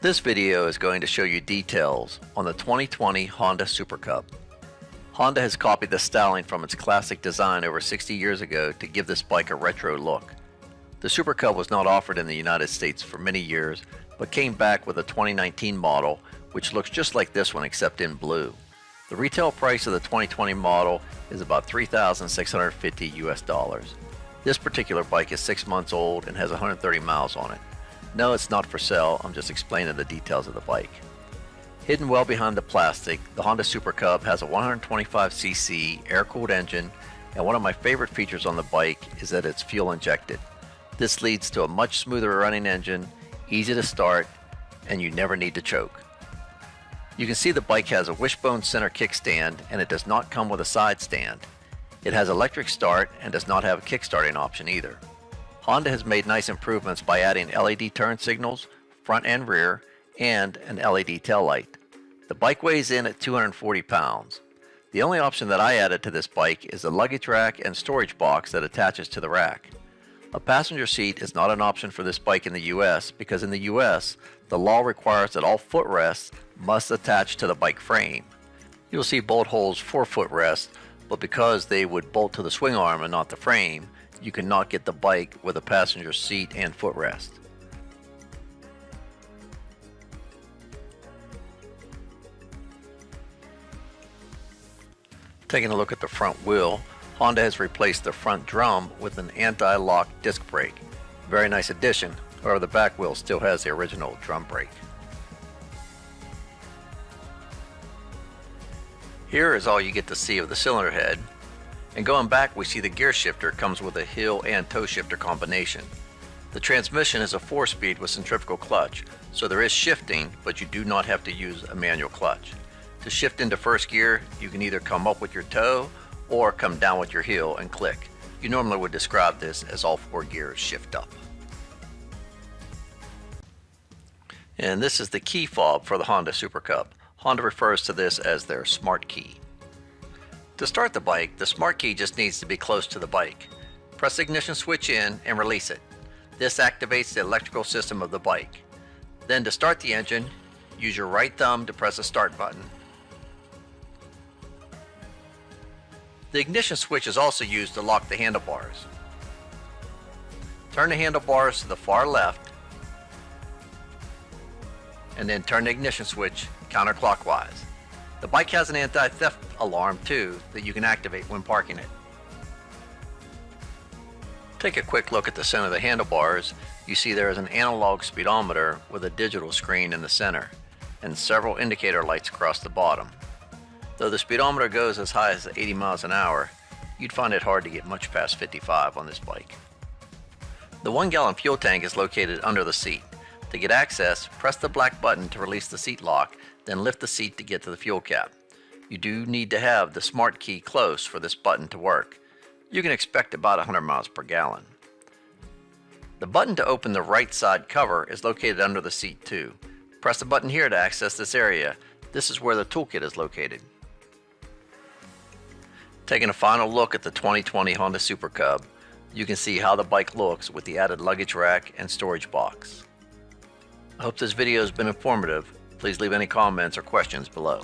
This video is going to show you details on the 2020 Honda SuperCub. Honda has copied the styling from its classic design over 60 years ago to give this bike a retro look. The SuperCub was not offered in the United States for many years, but came back with a 2019 model which looks just like this one except in blue. The retail price of the 2020 model is about $3,650 US. This particular bike is 6 months old and has 130 miles on it. No, it's not for sale, I'm just explaining the details of the bike. Hidden well behind the plastic, the Honda SuperCub has a 125cc air-cooled engine, and one of my favorite features on the bike is that it's fuel injected. This leads to a much smoother running engine, easy to start, and you never need to choke. You can see the bike has a wishbone center kickstand and it does not come with a side stand. It has electric start and does not have a kickstarting option either. Honda has made nice improvements by adding LED turn signals, front and rear, and an LED taillight. The bike weighs in at 240 pounds. The only option that I added to this bike is a luggage rack and storage box that attaches to the rack. A passenger seat is not an option for this bike in the US because in the US, the law requires that all footrests must attach to the bike frame. You'll see bolt holes for footrests, but because they would bolt to the swing arm and not the frame, you cannot get the bike with a passenger seat and footrest. Taking a look at the front wheel, Honda has replaced the front drum with an anti-lock disc brake. Very nice addition, however the back wheel still has the original drum brake. Here is all you get to see of the cylinder head. And going back, we see the gear shifter comes with a heel and toe shifter combination. The transmission is a 4-speed with centrifugal clutch, so there is shifting, but you do not have to use a manual clutch. To shift into first gear, you can either come up with your toe or come down with your heel and click. You normally would describe this as all 4 gears shift up. And this is the key fob for the Honda SuperCub. Honda refers to this as their smart key. To start the bike, the smart key just needs to be close to the bike. Press the ignition switch in and release it. This activates the electrical system of the bike. Then to start the engine, use your right thumb to press the start button. The ignition switch is also used to lock the handlebars. Turn the handlebars to the far left and then turn the ignition switch counterclockwise. The bike has an anti-theft alarm too that you can activate when parking it. Take a quick look at the center of the handlebars. You see there is an analog speedometer with a digital screen in the center and several indicator lights across the bottom. Though the speedometer goes as high as 80 miles an hour, you'd find it hard to get much past 55 on this bike. The 1-gallon fuel tank is located under the seat. To get access, press the black button to release the seat lock, then lift the seat to get to the fuel cap. You do need to have the smart key close for this button to work. You can expect about 100 miles per gallon. The button to open the right side cover is located under the seat too. Press the button here to access this area. This is where the toolkit is located. Taking a final look at the 2020 Honda SuperCub, you can see how the bike looks with the added luggage rack and storage box. I hope this video has been informative. Please leave any comments or questions below.